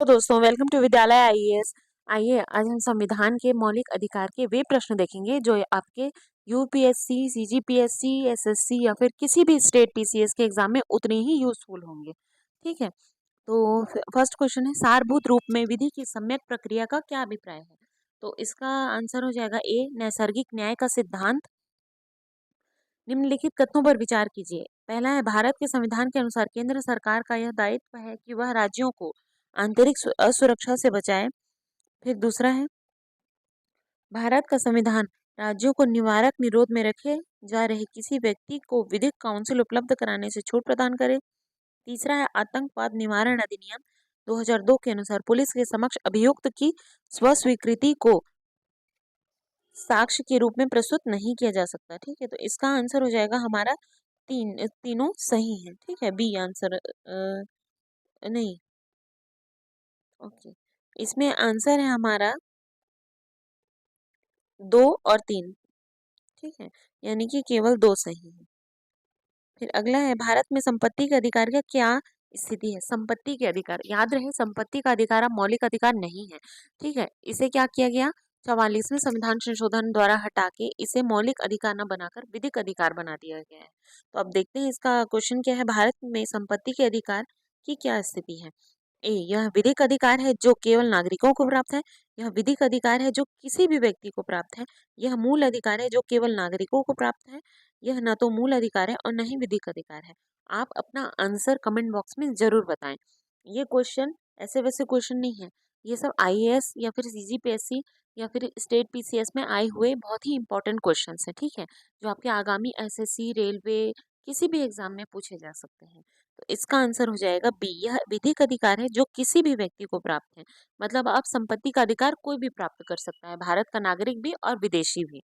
तो दोस्तों welcome to विद्यालय आईएएस। आइए आज हम संविधान के मौलिक अधिकार के वे प्रश्न देखेंगे जो आपके यूपीएससी, सीजीपीएससी, एसएससी या फिर किसी भी स्टेट पीसीएस के एग्जाम में उतने ही यूजफुल होंगे। ठीक है, तो फर्स्ट क्वेश्चन है, सारभूत रूप में विधि की सम्यक प्रक्रिया का क्या अभिप्राय है? तो इसका आंसर हो जाएगा ए, नैसर्गिक न्याय का सिद्धांत। निम्नलिखित कथनों पर विचार कीजिए। पहला है, भारत के संविधान के अनुसार केंद्र सरकार का यह दायित्व है कि वह राज्यों को आंतरिक असुरक्षा से बचाए। फिर दूसरा है, भारत का संविधान राज्यों को निवारक निरोध में रखे जा रहे किसी व्यक्ति को विधिक काउंसिल उपलब्ध कराने से छूट प्रदान करे। तीसरा है, आतंकवाद निवारण अधिनियम 2002 के अनुसार पुलिस के समक्ष अभियुक्त की स्वस्वीकृति को साक्ष्य के रूप में प्रस्तुत नहीं किया जा सकता। ठीक है, तो इसका आंसर हो जाएगा हमारा तीनों सही है। ठीक है, बी आंसर नहीं, ओके, इसमें आंसर है हमारा 2 और 3। ठीक है, यानी कि केवल 2 सही है। फिर अगला है, भारत में संपत्ति के अधिकार का क्या स्थिति है? संपत्ति के अधिकार, याद रहे संपत्ति का अधिकार अब मौलिक अधिकार नहीं है। ठीक है, इसे क्या किया गया, 44वें संविधान संशोधन द्वारा हटा के इसे मौलिक अधिकार न बनाकर विधिक अधिकार बना दिया गया है। तो अब देखते हैं इसका क्वेश्चन क्या है, भारत में संपत्ति के अधिकार की क्या स्थिति है? ए, यह विधिक अधिकार है जो केवल नागरिकों को प्राप्त है। यह विधिक अधिकार है जो किसी भी व्यक्ति को प्राप्त है। यह मूल अधिकार है जो केवल नागरिकों को प्राप्त है। यह न तो मूल अधिकार है और न ही विधिक अधिकार है। आप अपना आंसर कमेंट बॉक्स में जरूर बताएं। ये क्वेश्चन ऐसे वैसे क्वेश्चन नहीं है, ये सब आईएएस या फिर सीजीपीएससी या फिर स्टेट पीसीएस में आए हुए बहुत ही इंपॉर्टेंट क्वेश्चंस हैं। ठीक है, जो आपके आगामी एसएससी, रेलवे, किसी भी एग्जाम में पूछे जा सकते हैं। तो इसका आंसर हो जाएगा बी, यह विधिक अधिकार है जो किसी भी व्यक्ति को प्राप्त है। मतलब आप संपत्ति का अधिकार कोई भी प्राप्त कर सकता है, भारत का नागरिक भी और विदेशी भी।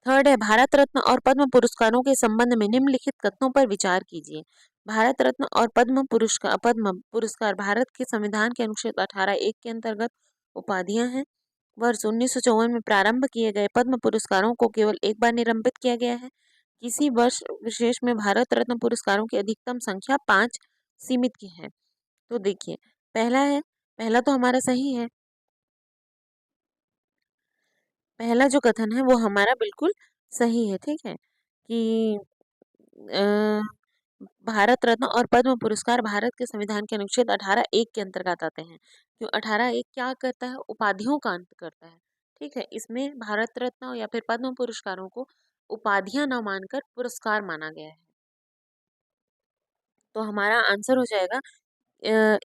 थर्ड है, भारत रत्न और पद्म पुरस्कारों के संबंध में निम्नलिखित कथनों पर विचार कीजिए। भारत रत्न और पद्म पुरस्कार भारत के संविधान के अनुच्छेद 18(1) के अंतर्गत उपाधियां हैं। वर्ष 1954 में प्रारंभ किए गए पद्म पुरस्कारों को केवल एक बार निलंबित किया गया है। किसी वर्ष विशेष में भारत रत्न पुरस्कारों की अधिकतम संख्या 5 सीमित की है। तो देखिए, पहला तो हमारा सही है। पहला जो कथन है वो हमारा बिल्कुल सही है। ठीक है, कि अ, भारत रत्न और पद्म पुरस्कार भारत के संविधान के अनुच्छेद 18(1) के अंतर्गत आते हैं। क्यों 18(1) क्या करता है, उपाधियों का अंत करता है। ठीक है, इसमें भारत रत्न या फिर पद्म पुरस्कारों को उपाधियां न मानकर पुरस्कार माना गया है। तो हमारा आंसर हो जाएगा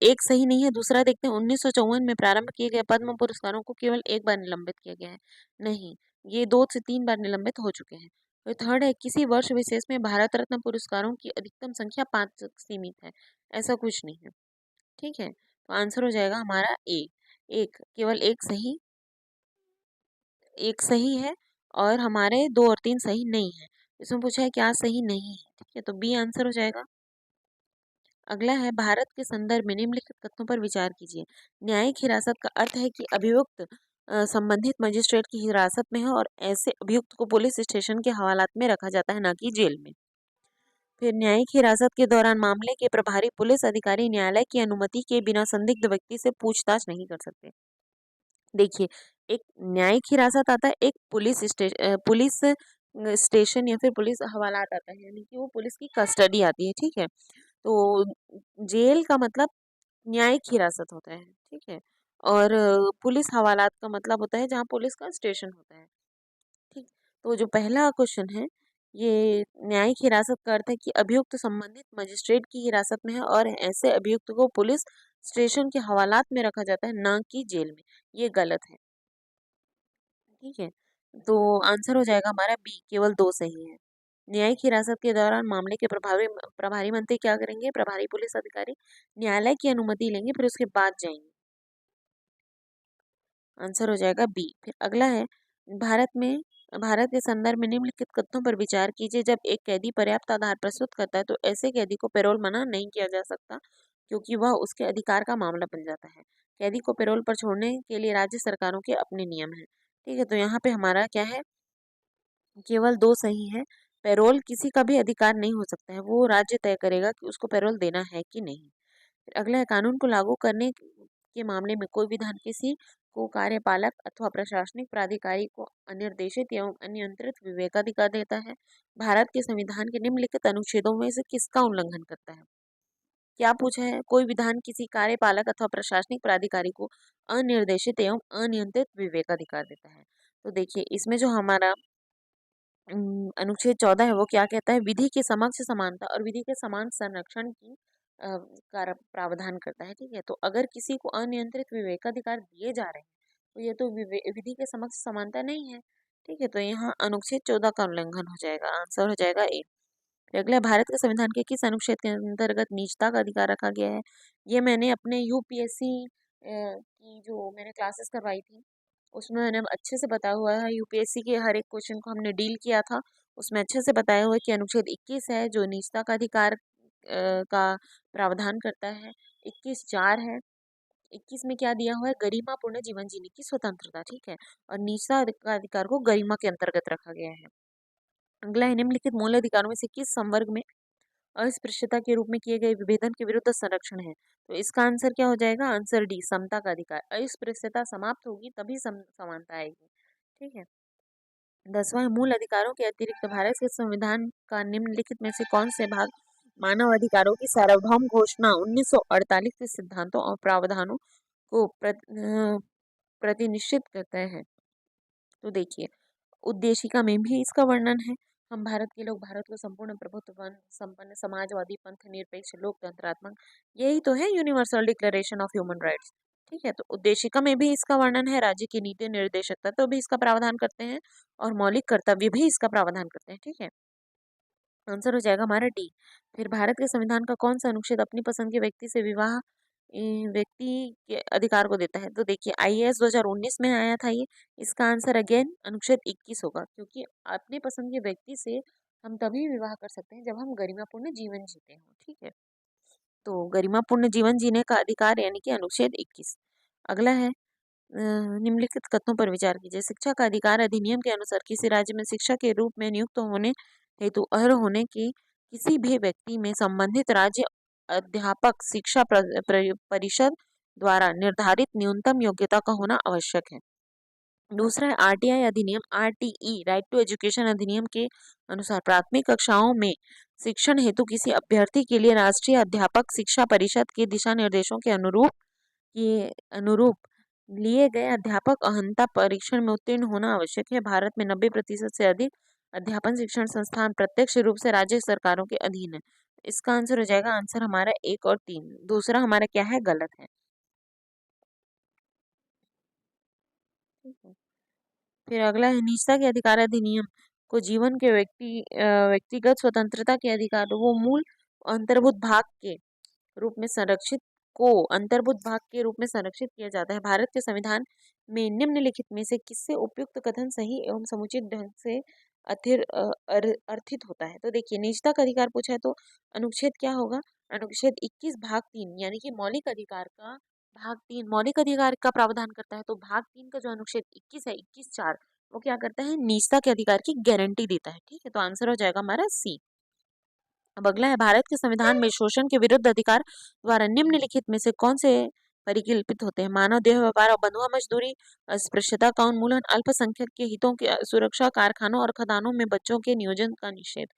एक सही नहीं है। दूसरा देखते हैं, 1954 में प्रारंभ किए गए पद्म पुरस्कारों को केवल एक बार निलंबित किया गया है। नहीं, ये 2 से 3 बार निलंबित हो चुके हैं। और थर्ड है, किसी वर्ष विशेष में भारत रत्न पुरस्कारों की अधिकतम संख्या 5 तक सीमित है। ऐसा कुछ नहीं है। ठीक है, तो आंसर हो जाएगा हमारा ए, केवल एक सही है और हमारे 2 और 3 सही नहीं है। इसमें पूछा है क्या सही नहीं है। ठीक है, तो बी आंसर हो जाएगा। अगला है, भारत के संदर्भ में निम्नलिखित कथनों पर विचार कीजिए। न्यायिक हिरासत का अर्थ है कि अभियुक्त संबंधित मजिस्ट्रेट की हिरासत में है और ऐसे अभियुक्त को पुलिस स्टेशन के हवालात में रखा जाता है, न कि जेल में। फिर न्यायिक हिरासत के दौरान मामले के प्रभारी पुलिस अधिकारी न्यायालय की अनुमति के बिना संदिग्ध व्यक्ति से पूछताछ नहीं कर सकते। देखिए, एक न्यायिक हिरासत आता है, एक पुलिस स्टेशन या फिर पुलिस हवालात आता है, यानी कि वो पुलिस की कस्टडी आती है। ठीक है, तो जेल का मतलब न्यायिक हिरासत होता है। ठीक है, और पुलिस हवालात का मतलब होता है जहाँ पुलिस का स्टेशन होता है। ठीक, तो जो पहला क्वेश्चन है, ये न्यायिक हिरासत का अर्थ है कि अभियुक्त संबंधित मजिस्ट्रेट की हिरासत में है और ऐसे अभियुक्त को पुलिस स्टेशन के हवालात में रखा जाता है, ना कि जेल में। ये गलत है। ठीक है, तो आंसर हो जाएगा हमारा बी, केवल 2 सही है। न्यायिक हिरासत के दौरान मामले के प्रभारी मंत्री क्या करेंगे, प्रभारी पुलिस अधिकारी न्यायालय की अनुमति लेंगे, फिर उसके बाद जाएंगे। आंसर हो जाएगा बी। फिर अगला है, भारत में भारत के संदर्भ में निम्नलिखित कथनों पर विचार कीजिए। जब एक कैदी पर्याप्त आधार प्रस्तुत करता है तो ऐसे कैदी को पैरोल मना नहीं किया जा सकता, क्योंकि वह उसके अधिकार का मामला बन जाता है। कैदी को पैरोल पर छोड़ने के लिए राज्य सरकारों के अपने नियम हैं। ठीक है, तो यहाँ पे हमारा क्या है, केवल 2 सही है। पैरोल किसी का भी अधिकार नहीं हो सकता है, वो राज्य तय करेगा कि उसको पैरोल देना है कि नहीं। अगला है कानून को लागू करने के मामले में कोई विधान किसी को कार्यपालक अथवा प्रशासनिक प्राधिकारी को अनिर्देशित एवं अनियंत्रित विवेकाधिकार देता है। भारत के संविधान के निम्नलिखित अनुच्छेदों में से किसका उल्लंघन करता है? क्या पूछा है? कोई विधान किसी कार्यपालक अथवा प्रशासनिक प्राधिकारी को अनिर्देशित एवं अनियंत्रित विवेकाधिकार देता है। तो देखिए इसमें जो हमारा अनुच्छेद 14 है वो क्या कहता है? विधि के समक्ष समानता और विधि के समान संरक्षण की का प्रावधान करता है। ठीक है, तो अगर किसी को अनियंत्रित विवेकाधिकार दिए जा रहे हैं तो ये तो विधि के समक्ष समानता नहीं है। ठीक है, तो यहाँ अनुच्छेद 14 का उल्लंघन हो जाएगा। आंसर हो जाएगा ए। अगला, भारत के संविधान के किस अनुच्छेद के अंतर्गत निजता का अधिकार रखा गया है? ये मैंने अपने यूपीएससी की जो मैंने क्लासेस करवाई थी उसमें मैंने अच्छे से बताया हुआ है। यूपीएससी के हर एक क्वेश्चन को हमने डील किया था, उसमें अच्छे से बताया हुआ है कि अनुच्छेद 21 है जो निजता का अधिकार का प्रावधान करता है। 21(4) है। 21 में क्या दिया हुआ है? गरिमापूर्ण जीवन जीने की स्वतंत्रता। ठीक है, और निजता का अधिकार को गरिमा के अंतर्गत रखा गया है। अगला है, निम्नलिखित मूल अधिकारों में से किस संवर्ग में अस्पृश्यता के रूप में किए गए विभेदन के विरुद्ध संरक्षण है? तो इसका आंसर क्या हो जाएगा? आंसर डी, समता का अधिकार। अस्पृश्यता समाप्त होगी तभी समानता आएगी। ठीक है, 10वां है, मूल अधिकारों के अतिरिक्त भारत के संविधान का निम्नलिखित में से कौन से भाग मानव अधिकारों की सार्वभौम घोषणा 1948 के सिद्धांतों और प्रावधानों को प्रतिनिश्चित करते हैं? तो देखिए उद्देशिका में भी इसका वर्णन है। हम भारत के लोग भारत को संपूर्ण प्रभुत्व संपन्न समाजवादी पंथ निरपेक्ष लोकतंत्रात्मक, यही तो है universal declaration of human rights. ठीक है, तो उद्देशिका में भी इसका वर्णन है। राज्य की नीति निर्देशक तत्व भी इसका प्रावधान करते हैं और मौलिक कर्तव्य भी इसका प्रावधान करते हैं। ठीक है, आंसर हो जाएगा हमारा डी। फिर भारत के संविधान का कौन सा अनुच्छेद अपनी पसंद के व्यक्ति से विवाह व्यक्ति के अधिकार को देता है? तो देखिए आईएएस 2019 में आया था ये। इसका आंसर अगेन अनुच्छेद 21 होगा, क्योंकि अपने पसंद के व्यक्ति से हम तभी विवाह कर सकते हैं जब हम गरिमापूर्ण जीवन जीते हो। ठीक है, तो गरिमापूर्ण जीवन जीने का अधिकार यानी कि अनुच्छेद 21। अगला है निम्नलिखित कथनों पर विचार कीजिए। शिक्षा का अधिकार अधिनियम के अनुसार किसी राज्य में शिक्षा के रूप में नियुक्त होने हेतु अर्ह होने की किसी भी व्यक्ति में संबंधित राज्य अध्यापक शिक्षा परिषद द्वारा निर्धारित न्यूनतम योग्यता का होना आवश्यक है। दूसरा है आरटीआई अधिनियम, आरटीई राइट टू एजुकेशन अधिनियम के अनुसार प्राथमिक कक्षाओं में शिक्षण हेतु किसी अभ्यर्थी के लिए राष्ट्रीय अध्यापक शिक्षा परिषद के दिशा निर्देशों के अनुरूप लिए गए अध्यापक अहंता परीक्षण में उत्तीर्ण होना आवश्यक है। भारत में 90% से अधिक अध्यापन शिक्षण संस्थान प्रत्यक्ष रूप से राज्य सरकारों के अधीन है। इसका आंसर हो जाएगा आंसर हमारा 1 और 3। दूसरा हमारा क्या है? गलत है। ठीक है, फिर अगला है निजता के अधिकार अधिनियम को जीवन के व्यक्तिगत स्वतंत्रता के अधिकार वो मूल अंतर्भूत भाग के रूप में संरक्षित अंतर्भूत भाग के रूप में संरक्षित किया जाता है। भारत के संविधान में निम्नलिखित में से किससे उपयुक्त कथन सही एवं समुचित ढंग से अर्थित होता है? तो देखिए निजता का अधिकार पूछा है तो अनुच्छेद क्या होगा? अनुच्छेद 21 भाग 3 यानी कि मौलिक अधिकार का भाग 3 मौलिक अधिकार का प्रावधान करता है। तो भाग 3 का जो अनुच्छेद 21 है 21(4) वो क्या करता है? निजता के अधिकार की गारंटी देता है। ठीक है, तो आंसर हो जाएगा हमारा सी। अब अगला है भारत के संविधान में शोषण के विरुद्ध अधिकार द्वारा निम्नलिखित में से कौन से परिकल्पित होते हैं? मानव देह व्यापार और बंधुआ मजदूरी, अस्पृश्यता का उन्मूलन, अल्पसंख्यक के हितों की सुरक्षा, कारखानों और खदानों में बच्चों के नियोजन का निषेध।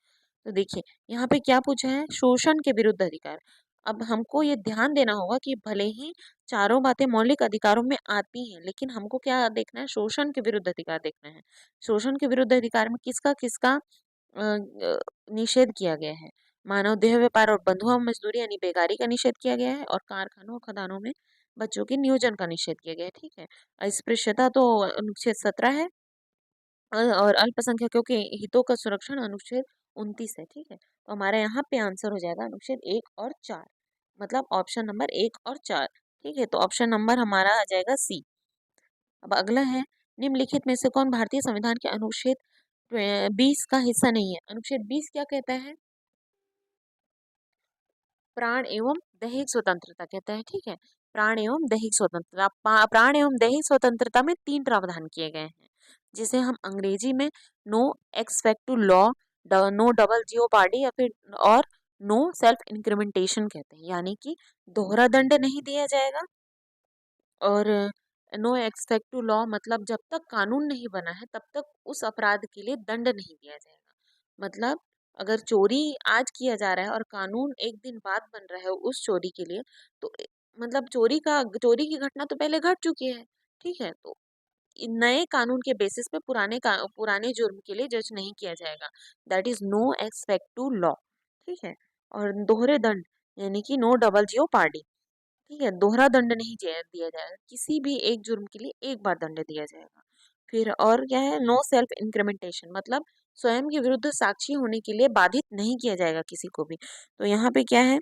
तो देखिए यहाँ पे क्या पूछा है? शोषण के विरुद्ध अधिकार। अब हमको ये ध्यान देना होगा कि भले ही चारों बातें मौलिक अधिकारों में आती हैं, लेकिन हमको क्या देखना है? शोषण के विरुद्ध अधिकार देखना है। शोषण के विरुद्ध अधिकार में किसका किसका निषेध किया गया है? मानव देह व्यापार और बंधुआ मजदूरी यानी बेगारी का निषेध किया गया है और कारखानों और खदानों में बच्चों के नियोजन का निषेध किया गया है। ठीक है, अस्पृश्यता तो अनुच्छेद 17 है और अल्पसंख्यकों के हितों का संरक्षण अनुच्छेद 29 है। ठीक है, तो हमारे यहाँ पे आंसर हो जाएगा अनुच्छेद 1 और 4, मतलब ऑप्शन नंबर 1 और 4। ठीक है, तो ऑप्शन नंबर हमारा आ जाएगा सी। अब अगला है निम्नलिखित में से कौन भारतीय संविधान के अनुच्छेद 20 का हिस्सा नहीं है? अनुच्छेद 20 क्या कहता है? प्राण एवं दैहिक स्वतंत्रता कहता है। ठीक है, प्राण एवं दैहिक स्वतंत्रता। प्राण एवं दैहिक स्वतंत्रता में 3 प्रावधान किए गए हैं, जिसे हम अंग्रेजी में no ex facto law, no double jeopardy या फिर और नो सेल्फ इंक्रीमेंटेशन कहते हैं, यानी कि दोहरा दंड नहीं दिया जाएगा। और नो एक्सपेक्ट टू लॉ मतलब जब तक कानून नहीं बना है तब तक उस अपराध के लिए दंड नहीं दिया जाएगा। मतलब अगर चोरी आज किया जा रहा है और कानून एक दिन बाद बन रहा है उस चोरी के लिए, तो मतलब चोरी की घटना तो पहले घट चुकी है, ठीक है, तो नए कानून के बेसिस पे पुराने जुर्म के लिए जज नहीं किया जाएगा। That is no expect to law, ठीक है। और दोहरे दंड यानी कि नो डबल जियो पार्टी, ठीक है, दोहरा दंड नहीं दिया जाएगा, किसी भी एक जुर्म के लिए एक बार दंड दिया जाएगा। फिर और क्या है, नो सेल्फ इंक्रीमेंटेशन मतलब स्वयं के विरुद्ध साक्षी होने के लिए बाधित नहीं किया जाएगा किसी को भी। तो यहाँ पे क्या है,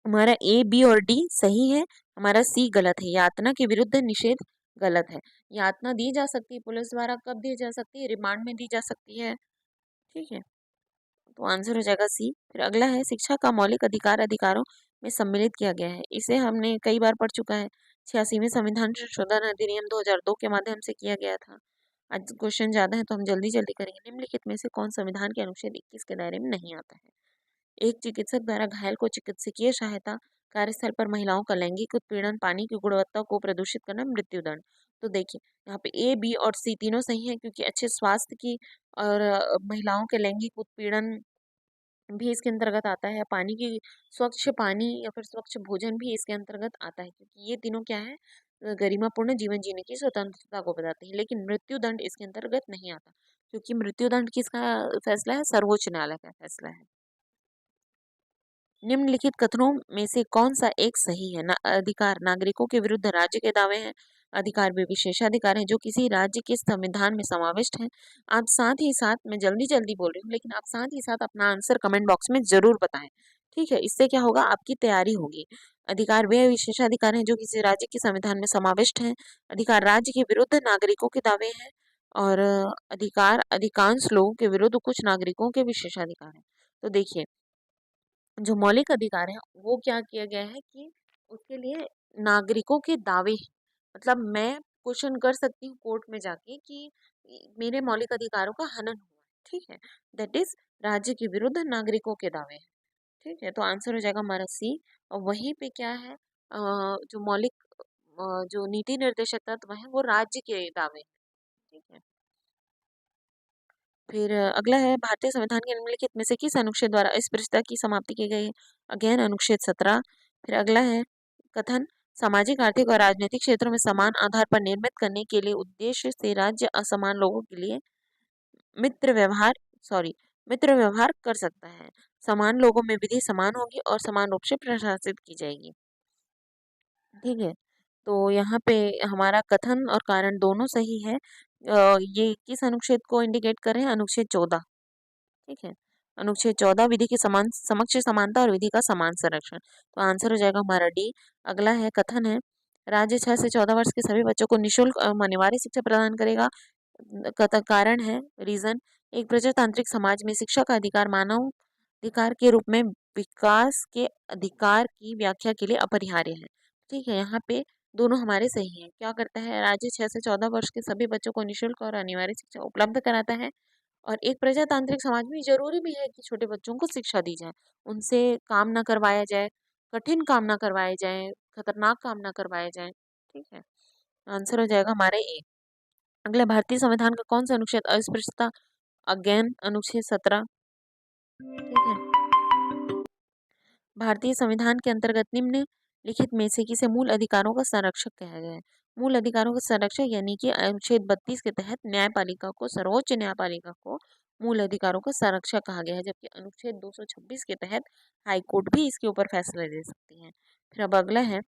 हमारा ए बी और डी सही है, हमारा सी गलत है। यातना के विरुद्ध निषेध गलत है। यातना दी जा सकती है पुलिस द्वारा, कब दी जा सकती है, रिमांड में दी जा सकती है, ठीक है, तो आंसर हो जाएगा सी। फिर अगला है, शिक्षा का मौलिक अधिकार अधिकारों में सम्मिलित किया गया है। इसे हमने कई बार पढ़ चुका है, 86वें संविधान संशोधन अधिनियम 2002 के माध्यम से किया गया था। आज क्वेश्चन ज्यादा है तो हम जल्दी जल्दी करेंगे। निम्नलिखित में से कौन संविधान के अनुच्छेद 21 के दायरे में नहीं आता है। एक चिकित्सक द्वारा घायल को चिकित्सकीय सहायता, कार्यस्थल पर महिलाओं का लैंगिक उत्पीड़न, पानी की गुणवत्ता को प्रदूषित करना, मृत्युदंड। तो देखिए यहाँ पे ए बी और सी तीनों सही है, क्योंकि अच्छे स्वास्थ्य की और महिलाओं के लैंगिक उत्पीड़न भी इसके अंतर्गत आता है, पानी की स्वच्छ पानी या फिर स्वच्छ भोजन भी इसके अंतर्गत आता है, क्योंकि ये तीनों क्या है, गरिमापूर्ण जीवन जीने की स्वतंत्रता को बताते हैं। लेकिन मृत्युदंड इसके अंतर्गत नहीं आता, क्योंकि मृत्युदंड किसका फैसला है, सर्वोच्च न्यायालय का फैसला है। निम्नलिखित कथनों में से कौन सा एक सही है। अधिकार नागरिकों के विरुद्ध राज्य के दावे हैं। अधिकार भी विशेषाधिकार हैं जो किसी राज्य के संविधान में समाविष्ट हैं। आप साथ ही साथ, मैं जल्दी जल्दी बोल रही हूँ लेकिन आप साथ ही साथ अपना आंसर कमेंट बॉक्स में जरूर बताएं, ठीक है, इससे क्या होगा, आपकी तैयारी होगी। अधिकार वे विशेषाधिकार हैं जो किसी राज्य के संविधान में समाविष्ट हैं। अधिकार राज्य के विरुद्ध नागरिकों के दावे हैं। और अधिकार अधिकांश लोगों के विरुद्ध कुछ नागरिकों के विशेषाधिकार हैं। तो देखिए, जो मौलिक अधिकार है वो क्या किया गया है कि उसके लिए नागरिकों के दावे हैं। मतलब मैं क्वेश्चन कर सकती हूँ कोर्ट में जाके कि मेरे मौलिक अधिकारों का हनन हुआ है, ठीक है, दैट इज राज्य के विरुद्ध नागरिकों के दावे हैं, ठीक है, तो आंसर हो जाएगा हमारा सी। और वहीं पे क्या है, जो मौलिक जो नीति निर्देशक तत्व है वो राज्य के दावे हैं, ठीक है। फिर अगला है, भारतीय संविधान के निम्नलिखित में से किस अनुच्छेद द्वारा अस्पृश्यता की समाप्ति की गई है। अगेन अनुच्छेद 17। फिर अगला है, कथन सामाजिक आर्थिक और राजनीतिक क्षेत्रों में समान आधार पर निर्मित करने के लिए उद्देश्य से राज्य असमान लोगों के लिए मित्र व्यवहार सॉरी मित्र व्यवहार कर सकता है। समान लोगों में विधि समान होगी और समान रूप से प्रशासित की जाएगी, ठीक है। तो यहाँ पे हमारा कथन और कारण दोनों सही है। ये किस अनुच्छेद को इंडिकेट कर रहे हैं, अनुच्छेद 14, ठीक है। अनुच्छेद 14 विधि के समान समक्ष समानता और विधि का समान संरक्षण, तो आंसर हो जाएगा हमारा डी। अगला है, कथन है राज्य 6 से 14 वर्ष के सभी बच्चों को निःशुल्क अनिवार्य शिक्षा प्रदान करेगा। कारण है, रीजन, एक प्रजातांत्रिक समाज में शिक्षा का अधिकार मानव अधिकार के रूप में विकास के अधिकार की व्याख्या के लिए अपरिहार्य है, ठीक है। यहाँ पे दोनों हमारे सही हैं। क्या करता है, राज्य 6 से 14 वर्ष के सभी बच्चों को निःशुल्क और अनिवार्य शिक्षा उपलब्ध कराता है। और एक प्रजातांत्रिक समाज में जरूरी भी है कि छोटे बच्चों को शिक्षा दी जाए, उनसे काम ना करवाया जाए, कठिन काम ना करवाए जाए, खतरनाक काम ना करवाए जाए, ठीक है, आंसर हो जाएगा हमारे ए। अगला, भारतीय संविधान का कौन सा अनुच्छेद अस्पृश्यता, अगेन अनुच्छेद 17, ठीक है। भारतीय संविधान के अंतर्गत निम्न लिखित में से किसे मूल अधिकारों का संरक्षक कहा गया है। मूल अधिकारों का संरक्षक यानी कि अनुच्छेद 32 के तहत न्यायपालिका को, सर्वोच्च न्यायपालिका को मूल अधिकारों का संरक्षक कहा गया है, जबकि अनुच्छेद 226 के तहत हाईकोर्ट भी इसके ऊपर फैसला दे सकती है। फिर अब अगला है,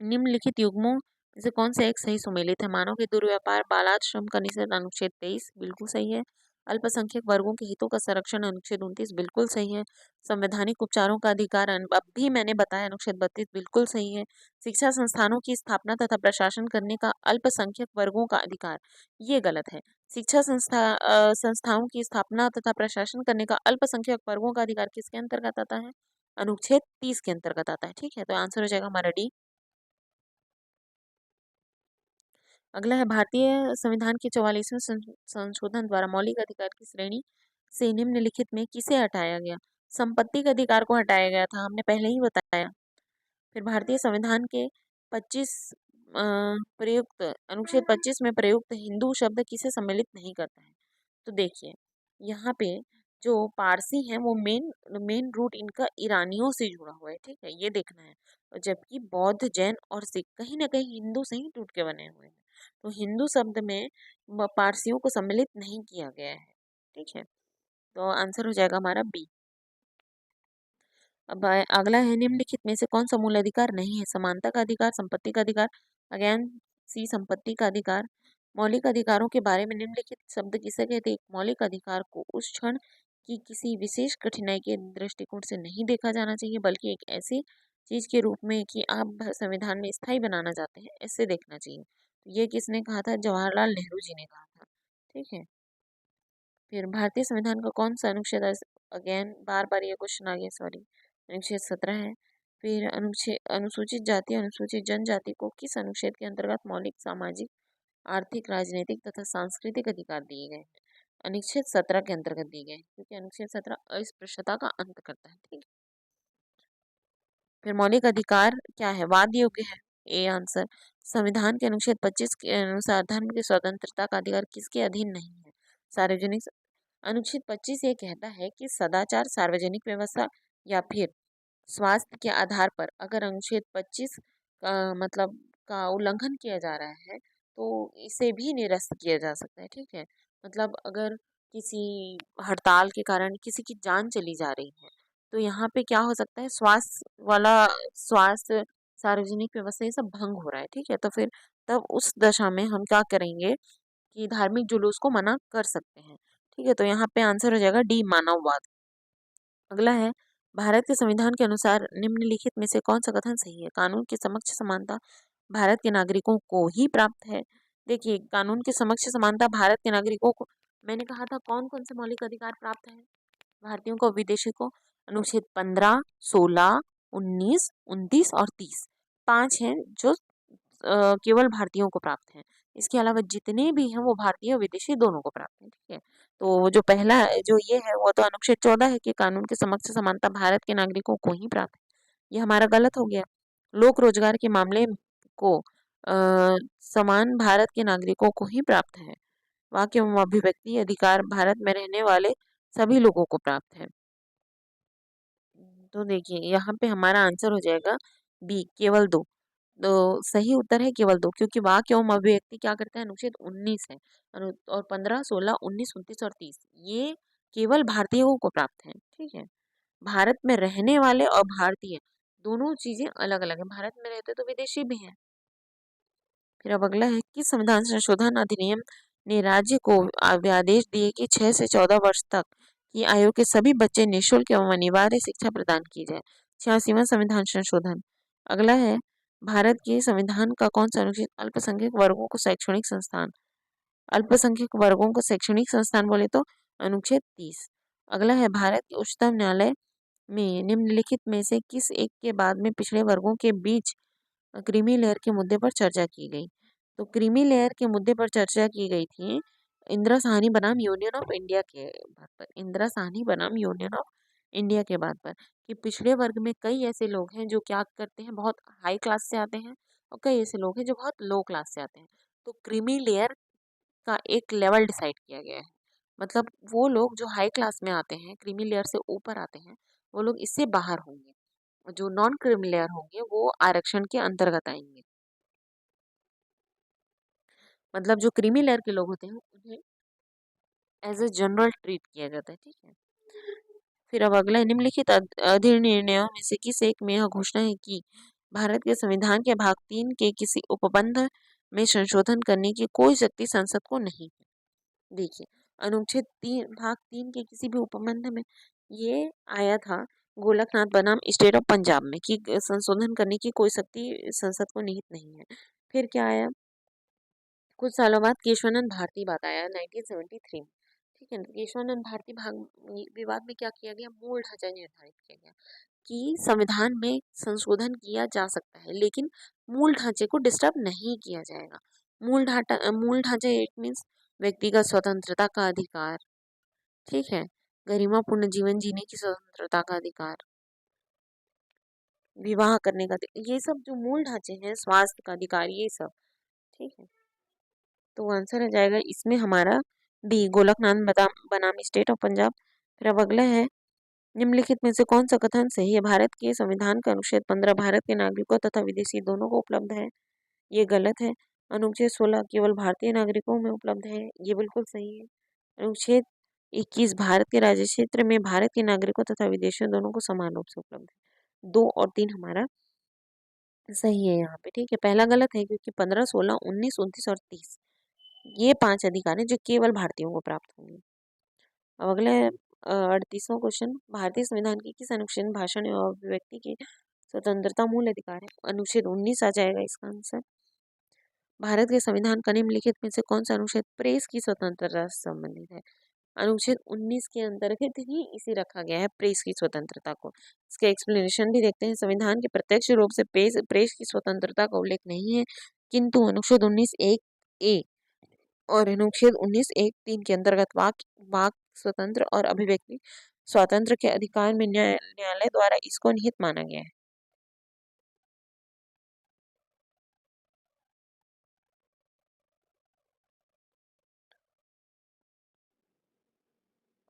निम्नलिखित युग्मों में से कौन सा एक सही सुमेलित है। मानव के दुर्व्यापार, बालात श्रम का निषेध, अनुच्छेद 23 बिल्कुल सही है। अल्पसंख्यक वर्गों के हितों का संरक्षण, अनुच्छेद 29 बिल्कुल सही है। संवैधानिक उपचारों का अधिकार, अब भी मैंने बताया, अनुच्छेद 32 बिल्कुल सही है। शिक्षा संस्थानों की स्थापना तथा प्रशासन करने का अल्पसंख्यक वर्गों का अधिकार, ये गलत है। शिक्षा संस्थाओं की स्थापना तथा प्रशासन करने का अल्पसंख्यक वर्गों का अधिकार किसके अंतर्गत आता है, अनुच्छेद 30 के अंतर्गत आता है, ठीक है, तो आंसर हो जाएगा हमारा डी। अगला है, भारतीय संविधान के 44वें संशोधन द्वारा मौलिक अधिकार की श्रेणी से निम्नलिखित में किसे हटाया गया। संपत्ति के अधिकार को हटाया गया था, हमने पहले ही बताया। फिर भारतीय संविधान के 25 प्रयुक्त अनुच्छेद 25 में प्रयुक्त हिंदू शब्द किसे सम्मिलित नहीं करता है। तो देखिए यहाँ पे जो पारसी है वो मेन मेन रूट इनका ईरानियों से जुड़ा हुआ है, ठीक है, ये देखना है। और जबकि बौद्ध, जैन और सिख कहीं ना कहीं हिंदू से ही टूट के बने हुए हैं। तो हिंदू शब्द में पारसियों को सम्मिलित नहीं किया गया है, ठीक है। तो आंसर हो जाएगा हमारा बी। अब अगला है निम्नलिखित में से कौन सा मूल अधिकार नहीं है। समानता का अधिकार, संपत्ति का अधिकार, अगेन सी संपत्ति का अधिकार। मौलिक अधिकारों के बारे में निम्नलिखित शब्द किसे कहते हैं। एक मौलिक अधिकार को उस क्षण की किसी विशेष कठिनाई के दृष्टिकोण से नहीं देखा जाना चाहिए, बल्कि एक ऐसी चीज के रूप में कि आप संविधान में स्थायी बनाना चाहते हैं, ऐसे देखना चाहिए। तो ये किसने कहा था, जवाहरलाल नेहरू जी ने कहा था, ठीक है। फिर भारतीय संविधान का कौन सा अनुच्छेद, अगेन बार बार ये क्वेश्चन आ गया, सॉरी, अनुच्छेद 17 है। फिर अनुच्छेद अनुसूचित जाति अनुसूचित जनजाति को किस अनुच्छेद के अंतर्गत मौलिक सामाजिक, आर्थिक, राजनीतिक तथा सांस्कृतिक अधिकार दिए गए हैं। अनुच्छेद 17 के अंतर्गत दिए गए हैं, क्योंकि अनुच्छेद 17 अस्पृश्यता का अंत करता है, ठीक है। फिर मौलिक अधिकार क्या है, वाद योग्य है, ए आंसर। संविधान के अनुच्छेद 25 के अनुसार धर्म की स्वतंत्रता का अधिकार किसके अधीन नहीं है, सार्वजनिक। अनुच्छेद 25 ये कहता है कि सदाचार, सार्वजनिक व्यवस्था या फिर स्वास्थ्य के आधार पर अगर अनुच्छेद 25 का मतलब का उल्लंघन किया जा रहा है तो इसे भी निरस्त किया जा सकता है, ठीक है। मतलब अगर किसी हड़ताल के कारण किसी की जान चली जा रही है तो यहाँ पे क्या हो सकता है, स्वास्थ्य वाला, स्वास्थ्य, सार्वजनिक व्यवस्था ये सब भंग हो रहा है, ठीक है। तो फिर तब उस दशा में हम क्या करेंगे कि धार्मिक जुलूस को मना कर सकते हैं, ठीक है। तो यहाँ पे आंसर हो जाएगा डी, मानववाद। अगला है भारत के संविधान के अनुसार निम्नलिखित में से कौन सा कथन सही है। कानून के समक्ष समानता भारत के नागरिकों को ही प्राप्त है। देखिए कानून के समक्ष समानता भारत के नागरिकों को, मैंने कहा था कौन कौन से मौलिक अधिकार प्राप्त है भारतीयों को, विदेशी को। अनुच्छेद 15, 16, 19, 29 और 30, 5 हैं जो केवल भारतीयों को प्राप्त हैं। इसके अलावा जितने भी हैं वो भारतीय और विदेशी दोनों को प्राप्त हैं, ठीक है। तो जो पहला जो ये है वो तो अनुच्छेद 14 है कि कानून के समक्ष समानता भारत के नागरिकों को ही प्राप्त है, ये हमारा गलत हो गया। लोक रोजगार के मामले को समान भारत के नागरिकों को ही प्राप्त है। वाक्य एवं अभिव्यक्ति अधिकार भारत में रहने वाले सभी लोगों को प्राप्त है। तो देखिए यहाँ पे हमारा आंसर हो जाएगा बी, केवल दो। तो सही उत्तर है केवल दो, क्योंकि वाक्य एवं अभिव्यक्ति क्या करता है, अनुच्छेद 19 है। और 15, 16, 19, 29 और 30 ये केवल भारतीयों को प्राप्त है, ठीक है। भारत में रहने वाले और भारतीय दोनों चीजें अलग अलग है, भारत में रहते तो विदेशी भी हैं। फिर अब अगला है कि संविधान संशोधन अधिनियम ने राज्य को आदेश दिए कि 6 से 14 वर्ष तक की आयु के सभी बच्चे निःशुल्क एवं अनिवार्य शिक्षा प्रदान की जाए। 86वां संविधान संशोधन। अगला है भारत के संविधान का कौन सा अनुच्छेद अल्पसंख्यक वर्गों को शैक्षणिक संस्थान, अल्पसंख्यक वर्गों को शैक्षणिक संस्थान बोले तो अनुच्छेद 30। अगला है भारत के उच्चतम न्यायालय में निम्नलिखित में से किस एक के बाद में पिछड़े वर्गों के बीच क्रीमी लेयर के मुद्दे पर चर्चा की गई। तो क्रीमी लेयर के मुद्दे पर चर्चा की गई थी इंदिरा साहनी बनाम यूनियन ऑफ इंडिया के बात पर, इंदिरा साहनी बनाम यूनियन ऑफ इंडिया के बात पर, कि पिछड़े वर्ग में कई ऐसे लोग हैं जो क्या करते हैं, बहुत हाई क्लास से आते हैं और कई ऐसे लोग हैं जो बहुत लो क्लास से आते हैं। तो क्रीमी लेयर का एक लेवल डिसाइड किया गया है, मतलब वो लोग जो हाई क्लास में आते हैं, क्रीमी लेयर से ऊपर आते हैं, वो लोग इससे बाहर होंगे। जो नॉन क्रीमी लेयर होंगे वो आरक्षण के अंतर्गत आएंगे। मतलब जो क्रीमी लेयर के लोग होते हैं उन्हें एज ए जनरल ट्रीट किया जाता है, ठीक है। फिर अब अगला है, निम्नलिखित अधिनिर्णयों में से किस एक में यह घोषणा है कि भारत के संविधान के भाग 3 के किसी उपबंध में संशोधन करने की कोई शक्ति संसद को नहीं है। देखिए अनुच्छेद 3 भाग 3 के किसी भी उपबंध में ये आया था गोलकनाथ बनाम स्टेट ऑफ पंजाब में कि संशोधन करने की कोई शक्ति संसद को निहित नहीं है। फिर क्या आया, कुछ सालों बाद केशवानंद भारती बात आया 1973 में, ठीक है। तो केशवानंद भारती भाग विवाद में क्या किया गया, मूल ढांचा निर्धारित किया गया कि संविधान में संशोधन किया जा सकता है लेकिन मूल ढांचे को डिस्टर्ब नहीं किया जाएगा। मूल ढांचा इट मीन्स व्यक्तिगत स्वतंत्रता का अधिकार, ठीक है। गरिमापूर्ण जीवन जीने की स्वतंत्रता का अधिकार, विवाह करने का ये सब जो मूल ढांचे हैं, स्वास्थ्य का अधिकार, ये सब। ठीक है, तो आंसर आ जाएगा इसमें हमारा डी, गोलकनाथ बनाम स्टेट ऑफ पंजाब। फिर अब अगला है, निम्नलिखित में से कौन सा कथन सही है? भारत के संविधान का अनुच्छेद 15 भारत के नागरिकों तथा विदेशी दोनों को उपलब्ध है, ये गलत है। अनुच्छेद 16 केवल भारतीय नागरिकों में उपलब्ध है, ये बिल्कुल सही है। अनुच्छेद 21 भारत के राज्य क्षेत्र में भारत के नागरिकों तथा विदेशियों दोनों को समान रूप से उपलब्ध है। 2 और 3 हमारा सही है यहाँ पे। ठीक है, पहला गलत है क्योंकि 15, 16, 19, 29 और 30 ये 5 अधिकार हैं जो केवल भारतीयों को प्राप्त होंगे। अब अगला है 38वां क्वेश्चन, भारतीय संविधान के किस अनुच्छेद में भाषण एवं अभिव्यक्ति की स्वतंत्रता मूल अधिकार है? अनुच्छेद 19 आ जाएगा इसका आंसर। भारत के संविधान का निम्नलिखित में से कौन सा अनुच्छेद प्रेस की स्वतंत्रता से संबंधित है? अनुच्छेद 19 के अंतर्गत ही इसे रखा गया है, प्रेस की स्वतंत्रता को। इसके एक्सप्लेनेशन भी देखते हैं। संविधान के प्रत्यक्ष रूप से प्रेस की स्वतंत्रता का उल्लेख नहीं है, किंतु अनुच्छेद 19(1)(a) और अनुच्छेद 19(1)(3) के अंतर्गत वाक स्वतंत्र और अभिव्यक्ति स्वातंत्र के अधिकार में न्यायालय द्वारा इसको निहित माना गया है।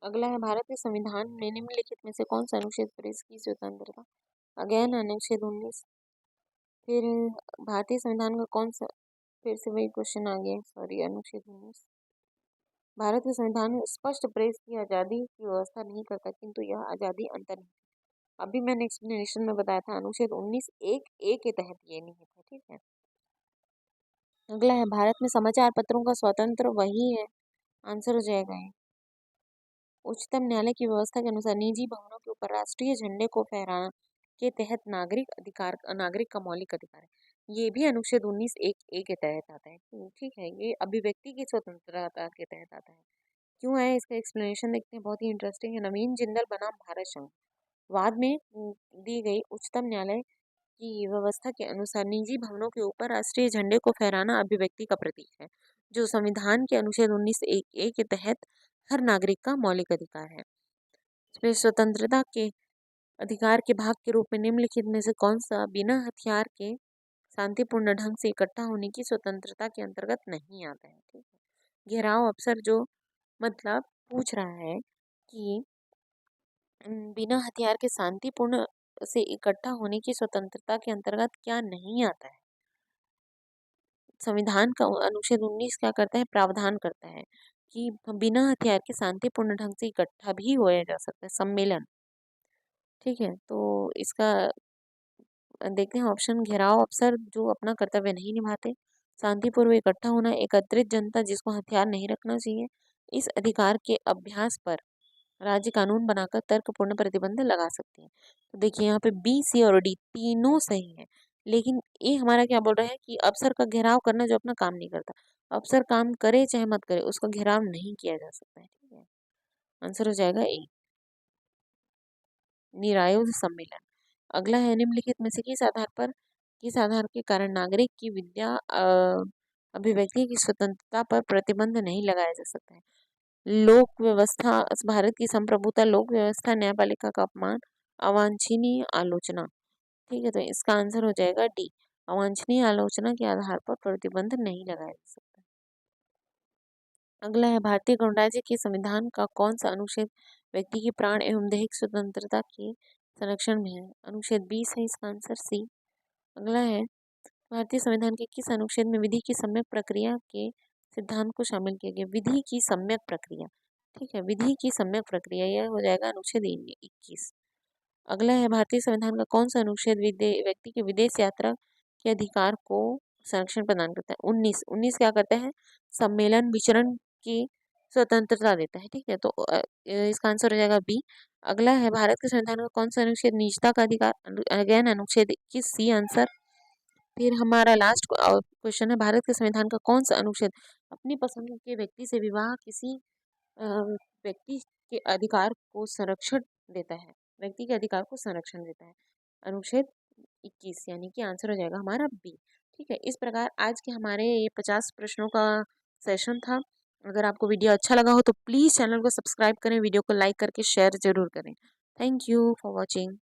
अगला है, भारत के संविधान में निम्नलिखित में से कौन सा अनुच्छेद प्रेस की स्वतंत्रता? अगेन अनुच्छेद 19। फिर भारतीय संविधान का कौन सा, फिर से वही क्वेश्चन आ गया, सॉरी, अनुच्छेद 19। भारत के संविधान में स्पष्ट प्रेस की आजादी की व्यवस्था नहीं करता, किंतु यह आजादी अंतर्निहित। अभी मैंने एक्सप्लेनेशन में बताया था, अनुच्छेद 19(1)(a) के तहत ये निहित है। ठीक है, अगला है, भारत में समाचार पत्रों का स्वतंत्र वही है, आंसर हो जाएगा ये। उच्चतम न्यायालय की व्यवस्था के अनुसार निजी भवनों के ऊपर राष्ट्रीय झंडे को फहराना के तहत नागरिक का मौलिक अधिकार है। ये भी अनुच्छेद 19(1)(a) के तहत आता है। ठीक है, ये अभिव्यक्ति की स्वतंत्रता के तहत आता है। क्यों है, इसका एक्सप्लेनेशन देखते हैं, बहुत ही इंटरेस्टिंग है। नवीन जिंदल बनाम भारत संघ वाद में दी गई उच्चतम न्यायालय की व्यवस्था के अनुसार निजी भवनों के ऊपर राष्ट्रीय झंडे को फहराना अभिव्यक्ति का प्रतीक है, जो संविधान के अनुच्छेद 19(1)(a) के तहत हर नागरिक का मौलिक अधिकार है। इसमें स्वतंत्रता के अधिकार के भाग के रूप में निम्नलिखित में से कौन सा बिना हथियार के शांतिपूर्ण ढंग से इकट्ठा होने की स्वतंत्रता के अंतर्गत नहीं आता है? ठीक है, घेराव अफसर जो मतलब पूछ रहा है कि बिना हथियार के शांतिपूर्ण से इकट्ठा होने की स्वतंत्रता के अंतर्गत क्या नहीं आता है? संविधान का अनुच्छेद 19 क्या करता है, प्रावधान करता है कि बिना हथियार के शांतिपूर्ण ढंग से इकट्ठा भी होया जा सकता है, सम्मेलन। ठीक है, तो इसका देखते हैं ऑप्शन, घेराव अफसर जो अपना कर्तव्य नहीं निभाते, शांतिपूर्वक इकट्ठा होना, एकत्रित जनता जिसको हथियार नहीं रखना चाहिए, इस अधिकार के अभ्यास पर राज्य कानून बनाकर तर्कपूर्ण प्रतिबंध लगा सकते हैं। तो देखिए यहाँ पे बी, सी और डी तीनों सही है, लेकिन ये हमारा क्या बोल रहा है कि अफसर का घेराव करना जो अपना काम नहीं करता, अफसर काम करे चाहे मत करे, उसका घेराव नहीं किया जा सकता है। ठीक है, आंसर हो जाएगा ए, निरायुध सम्मेलन। अगला है, निम्नलिखित में से किस आधार के कारण नागरिक की विद्या अभिव्यक्ति की स्वतंत्रता पर प्रतिबंध नहीं लगाया जा सकता है? लोक व्यवस्था, भारत की संप्रभुता, लोक व्यवस्था, न्यायपालिका का अपमान, अवांछनीय आलोचना। ठीक है, तो इसका आंसर हो जाएगा डी, अवांछनीय आलोचना के आधार पर प्रतिबंध नहीं लगाया जा सकता। अगला है, भारतीय गणराज्य के संविधान का कौन सा अनुच्छेद व्यक्ति की प्राण एवं दैहिक स्वतंत्रता के संरक्षण में है? अनुच्छेद 20 है इसका आंसर सी। अगला है, भारतीय संविधान के किस अनुच्छेद में विधि की सम्यक प्रक्रिया के सिद्धांत को शामिल किया गया? विधि की सम्यक प्रक्रिया। ठीक है, विधि की सम्यक प्रक्रिया, यह हो जाएगा अनुच्छेद 21। अगला है, भारतीय संविधान का कौन सा अनुच्छेद व्यक्ति के विदेश यात्रा के अधिकार को संरक्षण प्रदान करता है? 19 क्या करता है, सम्मेलन विचरण की स्वतंत्रता देता है। ठीक है, तो इसका आंसर हो जाएगा बी। अगला है, भारत के संविधान का कौन सा अनुच्छेद निजता का अधिकार, अगेन अनुच्छेद 21 सी आंसर। फिर हमारा लास्ट क्वेश्चन है, भारत के संविधान का कौन सा अनुच्छेद अपनी पसंद के व्यक्ति से विवाह किसी अ, व्यक्ति के अधिकार को संरक्षण देता है, व्यक्ति के अधिकार को संरक्षण देता है? अनुच्छेद 21, यानी कि आंसर हो जाएगा हमारा बी। ठीक है, इस प्रकार आज के हमारे ये 50 प्रश्नों का सेशन था। अगर आपको वीडियो अच्छा लगा हो तो प्लीज़ चैनल को सब्सक्राइब करें, वीडियो को लाइक करके शेयर ज़रूर करें। Thank you for watching.